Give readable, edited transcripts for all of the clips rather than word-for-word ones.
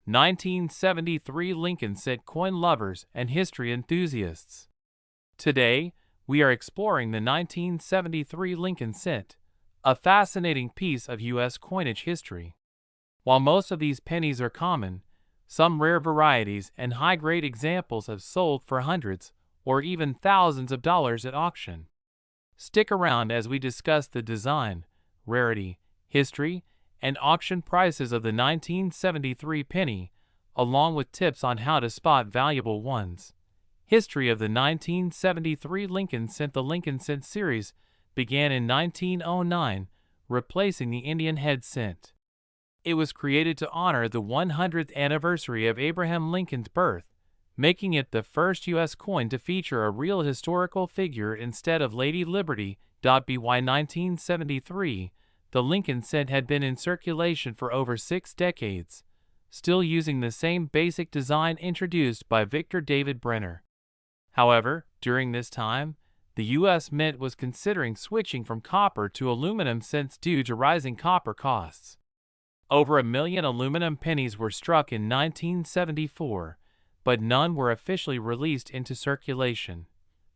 1973 Lincoln Cent coin lovers and history enthusiasts. Today, we are exploring the 1973 Lincoln Cent, a fascinating piece of U.S. coinage history. While most of these pennies are common, some rare varieties and high-grade examples have sold for hundreds or even thousands of dollars at auction. Stick around as we discuss the design, rarity, history, and auction prices of the 1973 penny, along with tips on how to spot valuable ones. History of the 1973 Lincoln Cent. The Lincoln Cent series began in 1909, replacing the Indian head cent. It was created to honor the 100th anniversary of Abraham Lincoln's birth, making it the first U.S. coin to feature a real historical figure instead of Lady Liberty. By 1973, the Lincoln Cent had been in circulation for over 6 decades, still using the same basic design introduced by Victor David Brenner. However, during this time, the U.S. Mint was considering switching from copper to aluminum cents due to rising copper costs. Over 1 million aluminum pennies were struck in 1974, but none were officially released into circulation.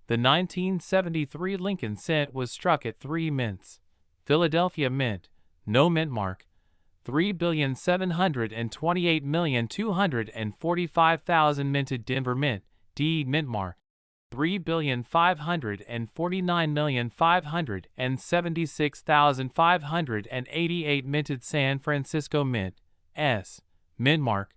The 1973 Lincoln Cent was struck at 3 mints: Philadelphia Mint, no mint mark, 3,728,245,000 minted Denver Mint, D mint mark, 3,549,576,588 minted San Francisco Mint, S mint mark,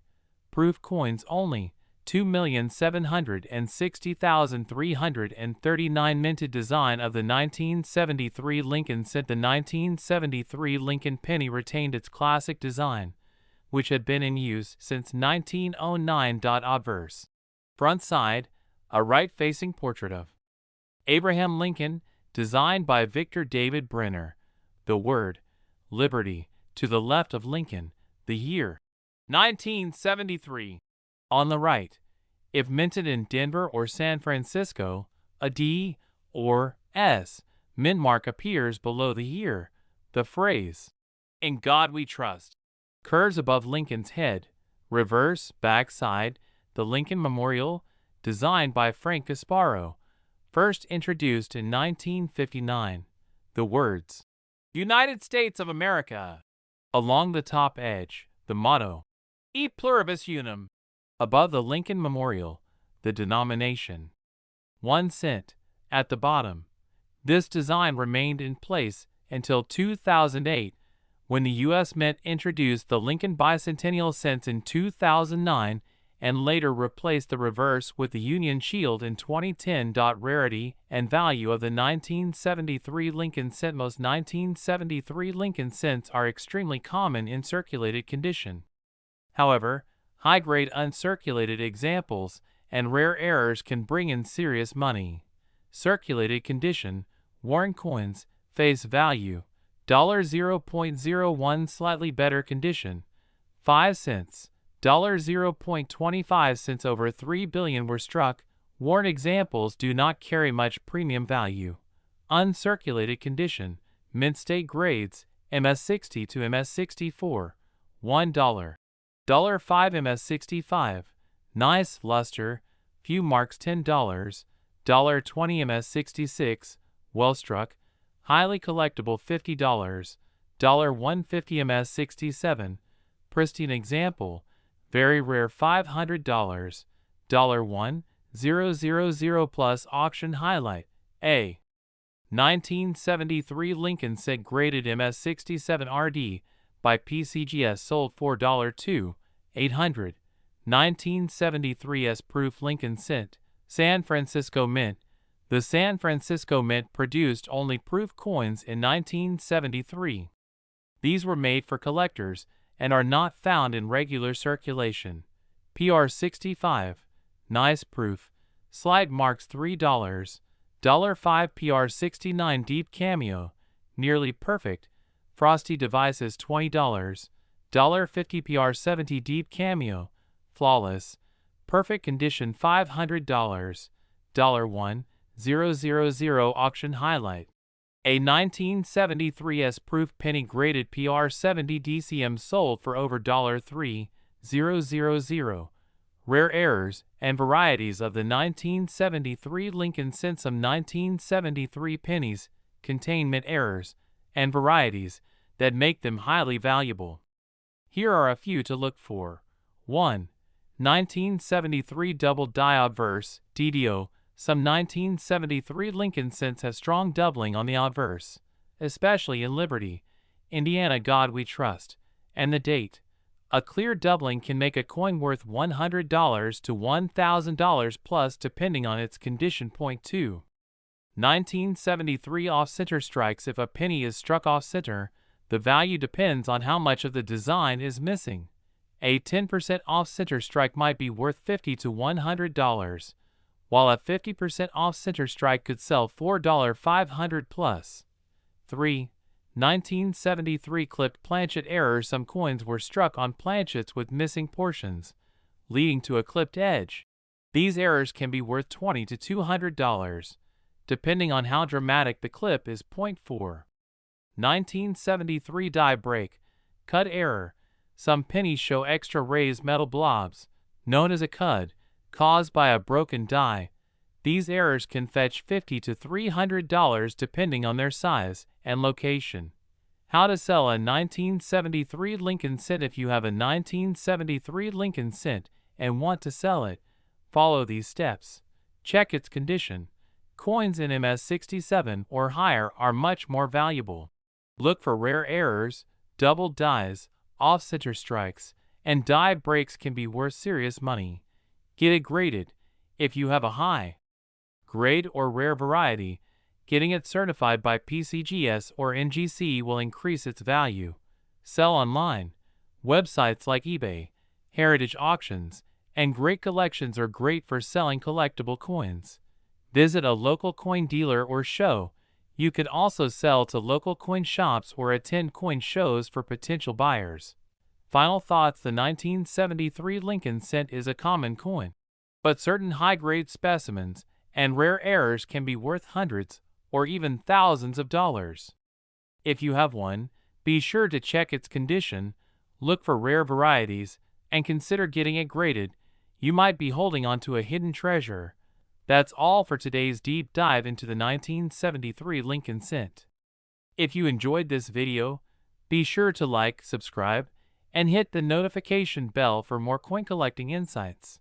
proof coins only, 2,760,339 minted design of the 1973 Lincoln Cent. The 1973 Lincoln penny retained its classic design, which had been in use since 1909. Obverse. Front side, a right-facing portrait of Abraham Lincoln, designed by Victor David Brenner. The word, Liberty, to the left of Lincoln, the year, 1973. On the right, if minted in Denver or San Francisco, a D or S mint mark appears below the year. The phrase, "In God We Trust," curves above Lincoln's head. Reverse, backside, the Lincoln Memorial, designed by Frank Gasparo, first introduced in 1959. The words, "United States of America," along the top edge. The motto, "E pluribus unum," above the Lincoln Memorial. The denomination, 1 cent, at the bottom. This design remained in place until 2008, when the U.S. Mint introduced the Lincoln Bicentennial Cents in 2009 and later replaced the reverse with the Union Shield in 2010. Rarity and value of the 1973 Lincoln Cent. Most 1973 Lincoln Cents are extremely common in circulated condition. However, high-grade uncirculated examples and rare errors can bring in serious money. Circulated condition, worn coins, face value, $0.01. Slightly better condition, 5 cents, $0.25. Over 3 billion were struck. Worn examples do not carry much premium value. Uncirculated condition, mint state grades, MS60 to MS64, $1. $5 MS65, nice luster, few marks $10, $20 MS66, well struck, highly collectible $50, $150 MS67, pristine example, very rare $500, $1,000 plus auction highlight, A. 1973 Lincoln Cent graded MS67 RD, by PCGS sold for $2, 800. 1973 S-proof Lincoln Cent, San Francisco Mint. The San Francisco Mint produced only proof coins in 1973. These were made for collectors and are not found in regular circulation. PR65, nice proof, slight marks $3, $5 PR69 deep cameo, nearly perfect, frosty devices $20, $50 PR70 deep cameo, flawless, perfect condition $500, $1,000 auction highlight. A 1973 S-proof penny graded PR70 DCM sold for over $3,000, 000. Rare errors and varieties of the 1973 Lincoln cent. Some 1973 pennies contain mint errors and varieties that make them highly valuable. Here are a few to look for. 1. 1973 double die obverse, DDO. Some 1973 Lincoln cents have strong doubling on the obverse, especially in Liberty, Indiana God We Trust, and the date. A clear doubling can make a coin worth $100 to $1,000 plus depending on its condition. Point 2. 1973 off-center strikes. If a penny is struck off-center, the value depends on how much of the design is missing. A 10% off-center strike might be worth $50 to $100, while a 50% off-center strike could sell for $500 plus. 3. 1973 clipped planchet error. Some coins were struck on planchets with missing portions, leading to a clipped edge. These errors can be worth $20 to $200, depending on how dramatic the clip is. Point 4. 1973 die break, cut error. Some pennies show extra raised metal blobs, known as a cud, caused by a broken die. These errors can fetch $50 to $300 depending on their size and location. How to sell a 1973 Lincoln cent. If you have a 1973 Lincoln cent and want to sell it, follow these steps. Check its condition. Coins in MS 67 or higher are much more valuable. Look for rare errors, double dies, off-center strikes, and die breaks can be worth serious money. Get it graded. If you have a high grade or rare variety, getting it certified by PCGS or NGC will increase its value. Sell online. Websites like eBay, heritage auctions, and great collections are great for selling collectible coins. Visit a local coin dealer or show. You can also sell to local coin shops or attend coin shows for potential buyers. Final thoughts. The 1973 Lincoln cent is a common coin, but certain high-grade specimens and rare errors can be worth hundreds or even thousands of dollars. If you have one, be sure to check its condition, look for rare varieties, and consider getting it graded. You might be holding onto a hidden treasure. That's all for today's deep dive into the 1973 Lincoln cent. If you enjoyed this video, be sure to like, subscribe, and hit the notification bell for more coin collecting insights.